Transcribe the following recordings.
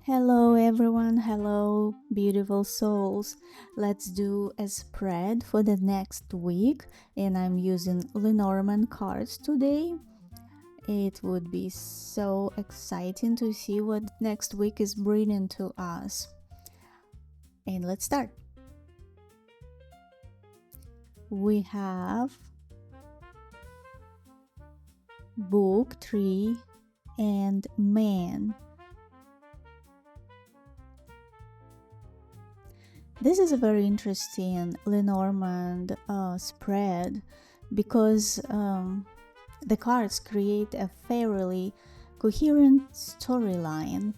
Hello, everyone. Hello, beautiful souls. Let's do a spread for the next week, and I'm using Lenormand cards today. It would be so exciting to see what next week is bringing to us. And let's start. We have book, tree, and man. This is a very interesting Lenormand spread because the cards create a fairly coherent storyline.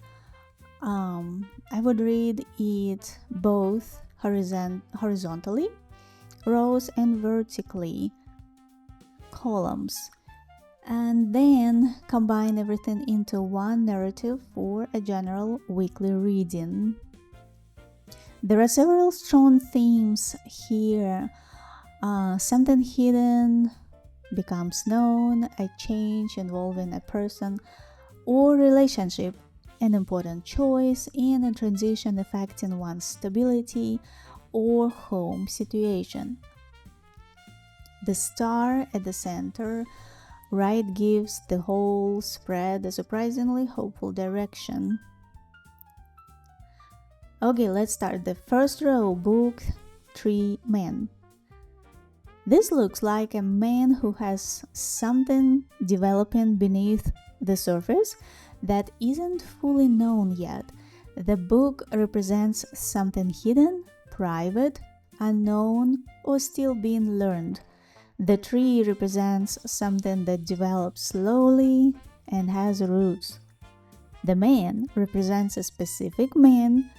I would read it both horizontally, rows, and vertically, columns, and then combine everything into one narrative for a general weekly reading. There are several strong themes here. Something hidden becomes known, a change involving a person or relationship, an important choice, and a transition affecting one's stability or home situation. The star at the center, right, gives the whole spread a surprisingly hopeful direction. Okay, let's start. The first row, book, tree, man. This looks like a man who has something developing beneath the surface that isn't fully known yet. The book represents something hidden, private, unknown, or still being learned. The tree represents something that develops slowly and has roots. The man represents a specific man,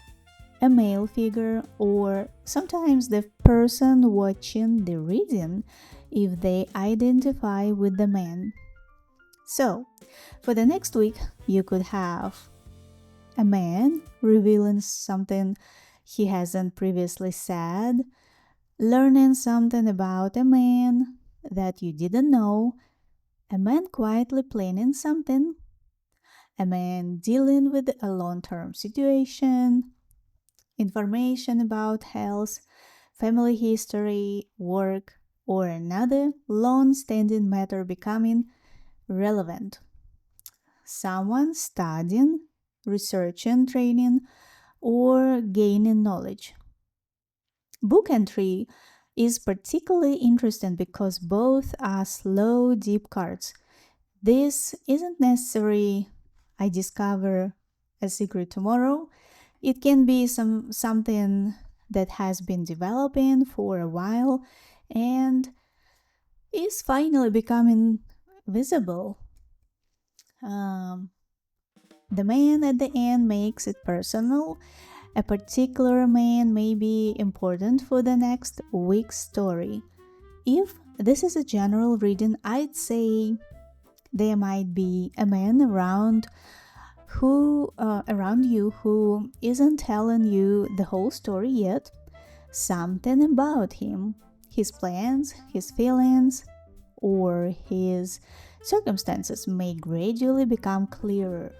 a male figure, or sometimes the person watching the reading if they identify with the man. So, for the next week, you could have a man revealing something he hasn't previously said, learning something about a man that you didn't know, a man quietly planning something, a man dealing with a long term situation, information about health, family history, work, or another long standing matter becoming relevant. Someone studying, researching, training, or gaining knowledge. Book entry is particularly interesting because both are slow, deep cards. This isn't necessary. I discover a secret tomorrow. It can be something that has been developing for a while and is finally becoming visible. Um, the man at the end makes it personal. A particular man may be important for the next week's story. If this is a general reading, I'd say there might be a man around you who isn't telling you the whole story yet. Something about him, his plans, his feelings, or his circumstances may gradually become clearer.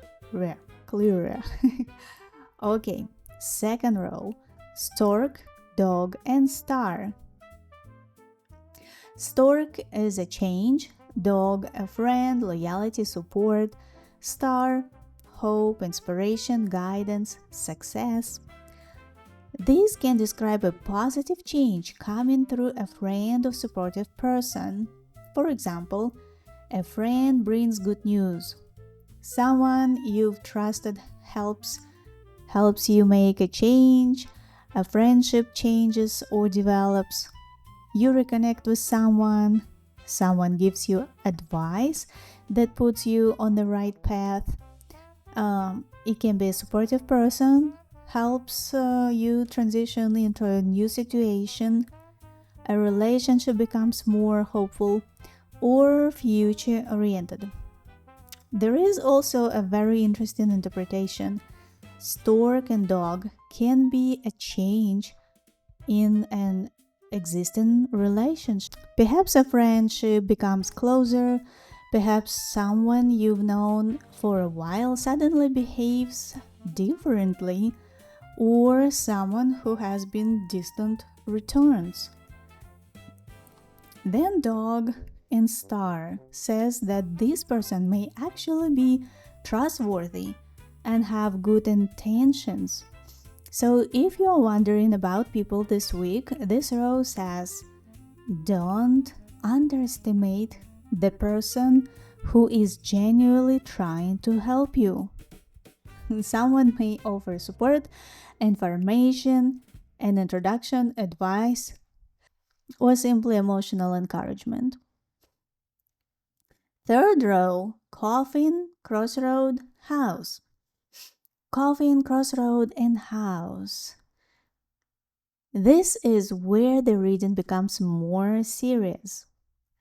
Okay, second row, stork, dog, and star. Stork is a change, dog a friend, loyalty, support, star hope, inspiration, guidance, success. This can describe a positive change coming through a friend or supportive person. For example, a friend brings good news. Someone you've trusted helps you make a change. A friendship changes or develops. You reconnect with someone. Someone gives you advice that puts you on the right path. It can be a supportive person, helps you transition into a new situation, a relationship becomes more hopeful or future oriented. There is also a very interesting interpretation. Stork and dog can be a change in an existing relationship. Perhaps a friendship becomes closer. Perhaps someone you've known for a while suddenly behaves differently, or someone who has been distant returns. Then dog in star says that this person may actually be trustworthy and have good intentions. So if you're wondering about people this week, this row says, don't underestimate the person who is genuinely trying to help you. Someone may offer support, information, an introduction, advice, or simply emotional encouragement. Third row, coffin, crossroad, house. Coffin, crossroad, and house. This is where the reading becomes more serious.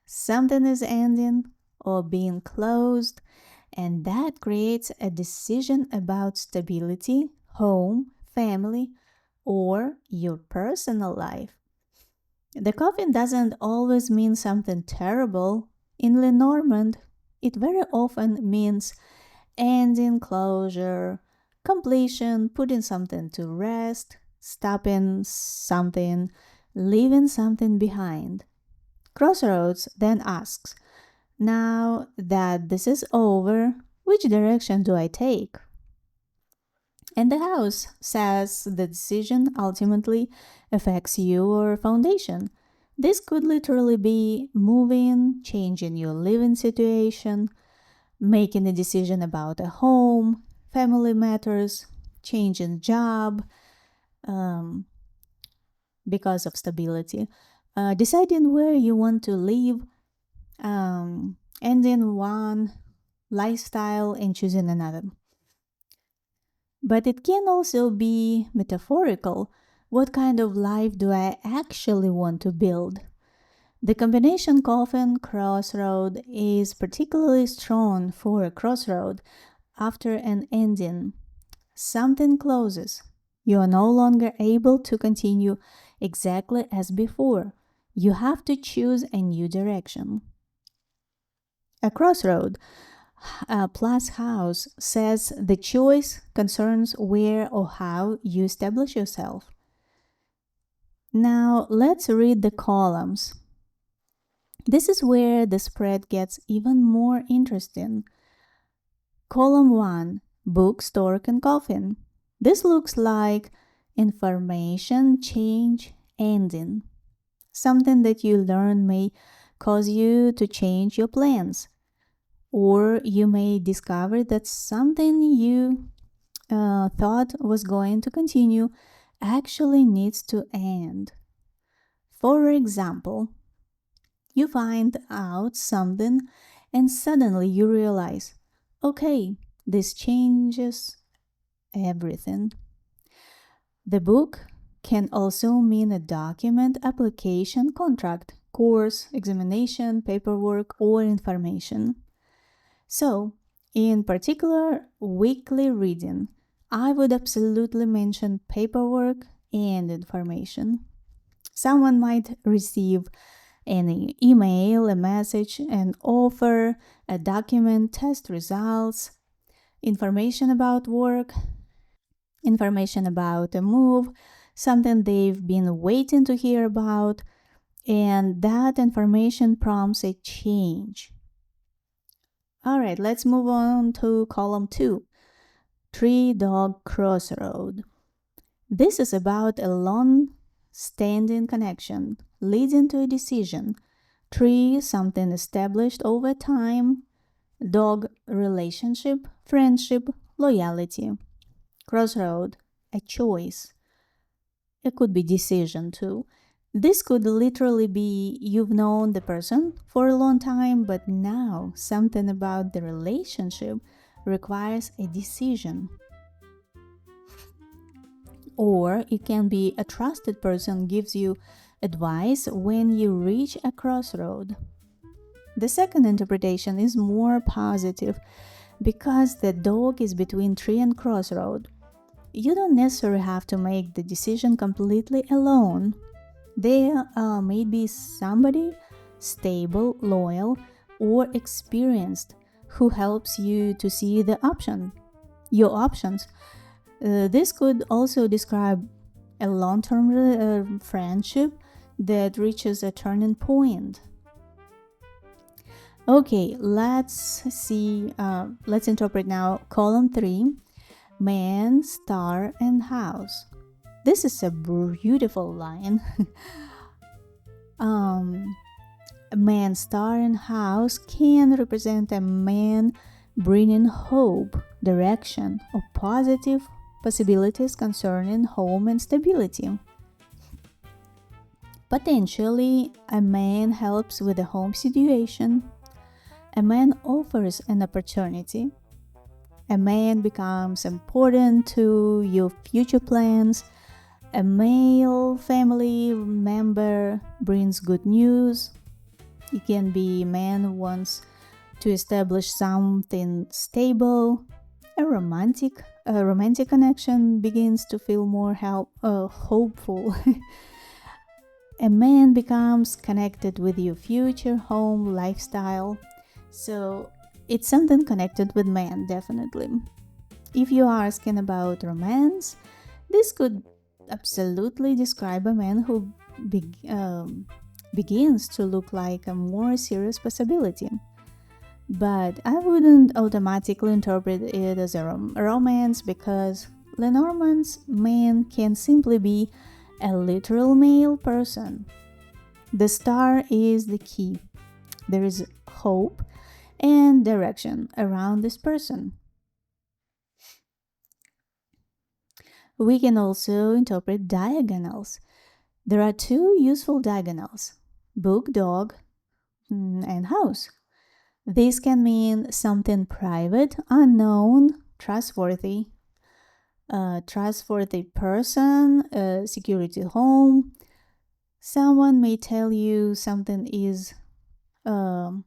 Something is ending or being closed, and that creates a decision about stability, home, family, or your personal life. The coffin doesn't always mean something terrible. In Lenormand, it very often means ending, closure, completion, putting something to rest, stopping something, leaving something behind. Crossroads then asks, now that this is over, which direction do I take? And the house says the decision ultimately affects your foundation. This could literally be moving, changing your living situation, making a decision about a home, family matters, changing job because of stability, deciding where you want to live, ending one lifestyle and choosing another. But it can also be metaphorical. What kind of life do I actually want to build? The combination coffin crossroad is particularly strong for a crossroad after an ending. Something closes. You are no longer able to continue exactly as before. You have to choose a new direction. A crossroad plus house says the choice concerns where or how you establish yourself. Now let's read the columns. This is where the spread gets even more interesting. Column 1, book, stork, and coffin. This looks like information, change, ending. Something that you learn may cause you to change your plans, or you may discover that something you thought was going to continue actually needs to end. For example, you find out something and suddenly you realize, okay, this changes everything. The book can also mean a document, application, contract, course, examination, paperwork, or information. So, in particular, weekly reading, I would absolutely mention paperwork and information. Someone might receive an email, a message, an offer, a document, test results, information about work, information about a move, something they've been waiting to hear about, and that information prompts a change. All right, let's move on to column 2, Tree Dog Crossroad. This is about a long-standing connection leading to a decision. Tree, something established over time. Dog, relationship, friendship, loyalty. Crossroad, a choice. It could be decision too. This could literally be you've known the person for a long time, but now something about the relationship requires a decision. Or it can be a trusted person gives you advice when you reach a crossroad. The second interpretation is more positive because the dog is between tree and crossroad. You don't necessarily have to make the decision completely alone. There may be somebody stable, loyal, or experienced who helps you to see your options. This could also describe a long term friendship that reaches a turning point. Okay, let's interpret now column 3, man, star, and house. This is a beautiful line. um, Man, star, and house can represent a man bringing hope, direction, or positive possibilities concerning home and stability. Potentially, a man helps with the home situation. A man offers an opportunity. A man becomes important to your future plans. A male family member brings good news. It can be a man who wants to establish something stable. A romantic connection begins to feel more hopeful. A man becomes connected with your future home lifestyle. So it's something connected with man, definitely. If you are asking about romance, this could absolutely describe a man who begins to look like a more serious possibility. But I wouldn't automatically interpret it as a romance because Lenormand's man can simply be a literal male person. The star is the key. There is hope and direction around this person. We can also interpret diagonals. There are two useful diagonals: book, dog, and house. This can mean something private, unknown, trustworthy. A trustworthy person, a security home. Someone may tell you um,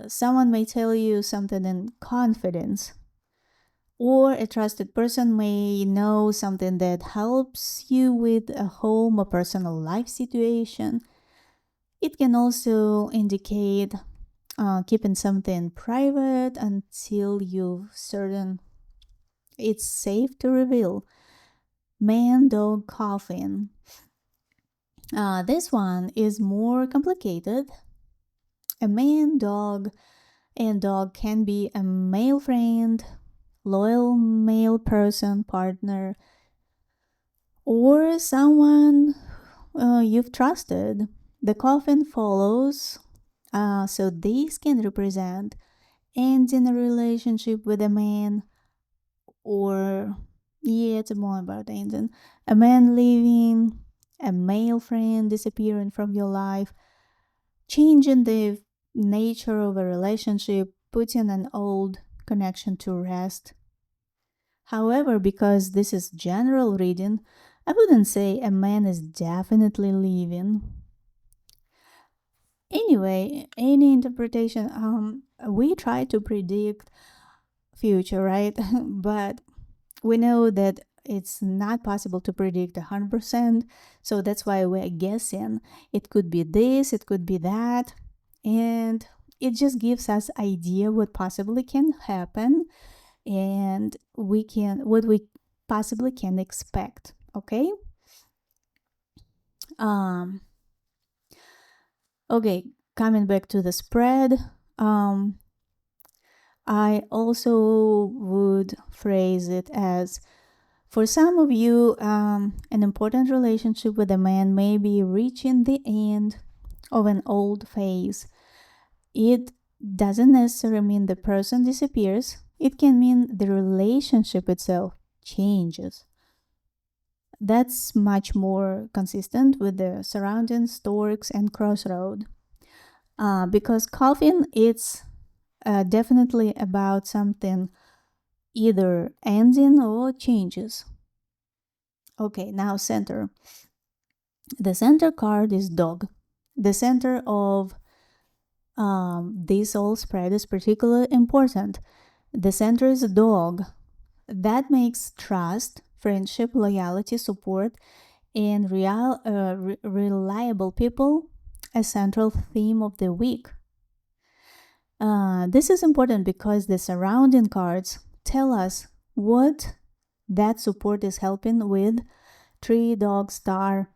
someone may tell you something in confidence, or a trusted person may know something that helps you with a home or personal life situation. It can also indicate keeping something private until you're certain it's safe to reveal. Man, dog, coffin. This one is more complicated. A man, dog, and dog can be a male friend, loyal male person, partner, or someone you've trusted. The coffin follows, so these can represent ending a relationship with a man, or yeah, it's more about ending. A man leaving, a male friend disappearing from your life, changing the nature of a relationship, putting an old connection to rest. However, because this is general reading, I wouldn't say a man is definitely leaving. Anyway, any interpretation, we try to predict future, right? But we know that it's not possible to predict 100%, so that's why we're guessing. It could be this, it could be that, and it just gives us idea what possibly can happen, and what we possibly can expect. Okay. um okay, coming back to the spread, um I also would phrase it as, for some of you, an important relationship with a man may be reaching the end of an old phase. It doesn't necessarily mean the person disappears, it can mean the relationship itself changes. That's much more consistent with the surrounding storks and crossroad. Because coffin, it's definitely about something either ending or changes. Okay, now center. The center card is dog. The center of this whole spread is particularly important. The center is a dog. That makes trust, friendship, loyalty, support, and reliable people a central theme of the week. This is important because the surrounding cards tell us what That support is helping with tree, dog, star.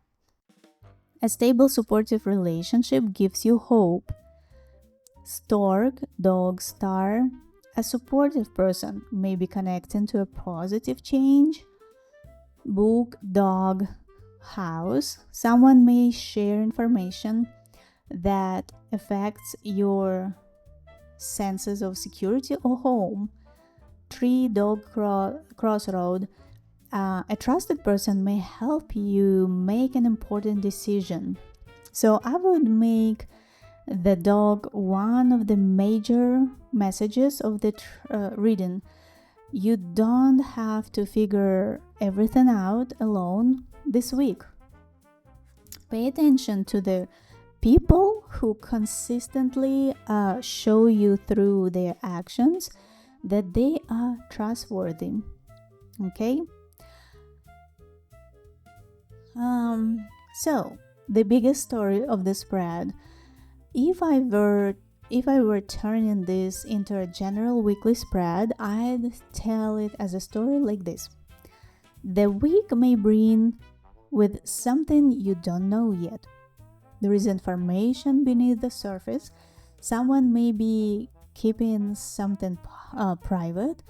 A stable, supportive relationship gives you hope. Stork, dog, star. A supportive person may be connecting to a positive change. Book, dog, house. Someone may share information that affects your senses of security or home. Tree, dog, crossroad. A trusted person may help you make an important decision. So I would make the dog one of the major messages of the reading. You don't have to figure everything out alone this week. Pay attention to the people who consistently show you through their actions that they are trustworthy. Okay? So the biggest story of the spread, if I were turning this into a general weekly spread, I'd tell it as a story like this. The week may bring with something you don't know yet. There is information beneath the surface. Someone may be keeping something private,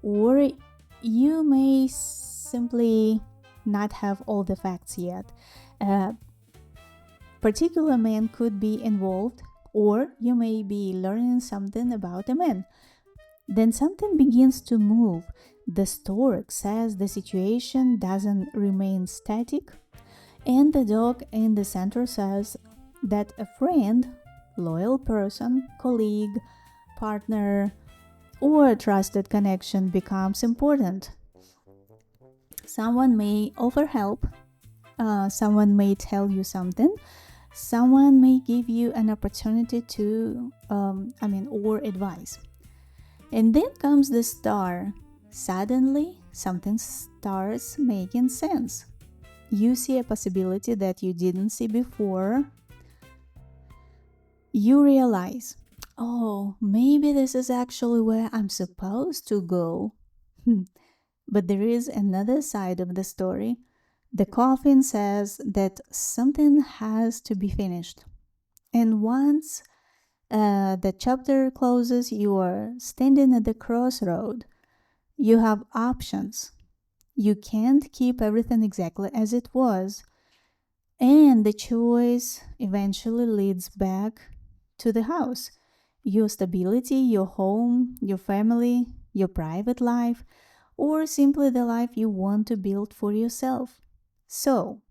or you may simply not have all the facts yet. A particular man could be involved, or you may be learning something about a man. Then something begins to move. The stork says the situation doesn't remain static, and the dog in the center says that a friend, loyal person, colleague, partner, or a trusted connection becomes important. Someone may offer help, someone may tell you something, someone may give you an opportunity to, or advice. And then comes the star. Suddenly, something starts making sense. You see a possibility that you didn't see before. You realize, oh, maybe this is actually where I'm supposed to go. But there is another side of the story. The coffin says that something has to be finished. And once the chapter closes, you are standing at the crossroad. You have options. You can't keep everything exactly as it was. And the choice eventually leads back to the house. Your stability, your home, your family, your private life, or simply the life you want to build for yourself. So,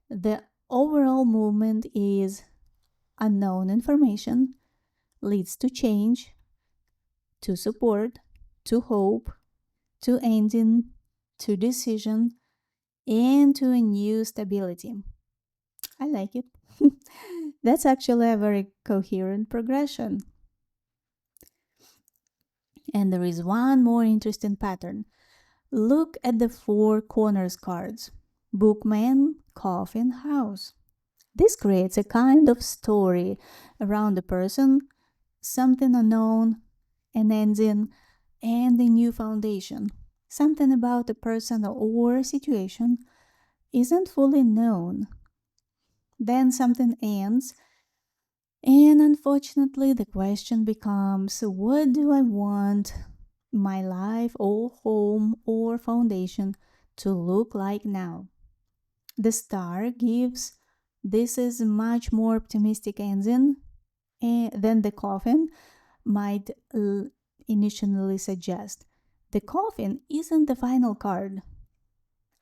the overall movement is unknown information leads to change, to support, to hope, to ending, to decision, and to a new stability. I like it. That's actually a very coherent progression. And there is one more interesting pattern. Look at the four corners cards: bookman, coffin, house. This creates a kind of story around the person, something unknown, an ending, and a new foundation. Something about a person or situation isn't fully known. Then something ends, and unfortunately, the question becomes, what do I want my life or home or foundation to look like now? The star gives this is much more optimistic ending than the coffin might initially suggest. The coffin isn't the final card.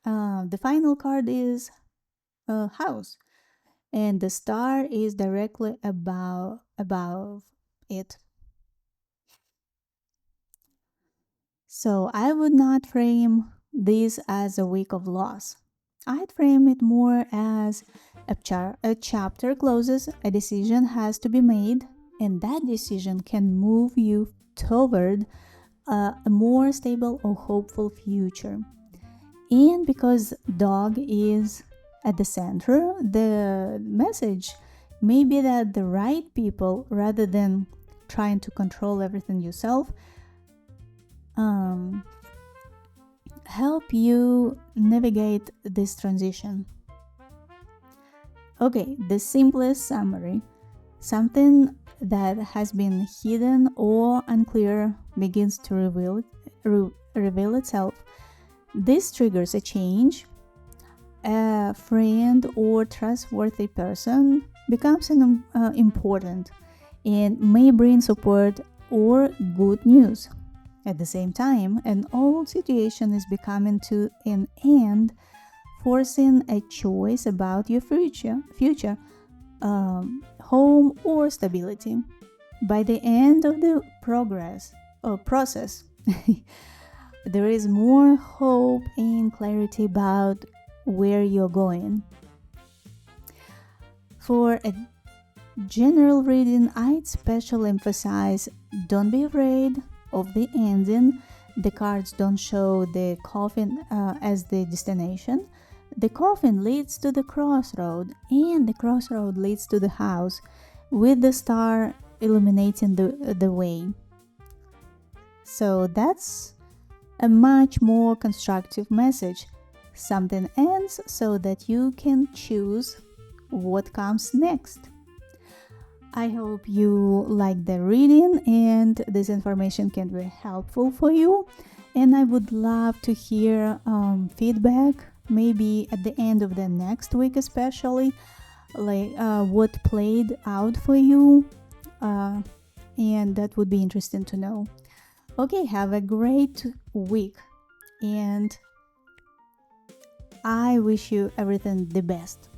The final card is a house, and the star is directly above it. So I would not frame this as a week of loss. I'd frame it more as a chapter closes, a decision has to be made, and that decision can move you toward a more stable or hopeful future. And because dog is at the center, the message may be that the right people, rather than trying to control everything yourself, help you navigate this transition. Okay, the simplest summary. Something that has been hidden or unclear begins to reveal itself. This triggers a change. A friend or trustworthy person becomes important and may bring support or good news. At the same time, an old situation is becoming to an end, forcing a choice about your future, home or stability. By the end of the process, there is more hope and clarity about where you're going. For a general reading, I'd specially emphasize don't be afraid of the ending. The cards don't show the coffin as the destination. The coffin leads to the crossroad, and the crossroad leads to the house, with the star illuminating the way. So that's a much more constructive message. Something ends so that you can choose what comes next. I hope you like the reading and this information can be helpful for you. And I would love to hear feedback, maybe at the end of the next week, especially like what played out for you. And that would be interesting to know. Okay, have a great week, and I wish you everything the best.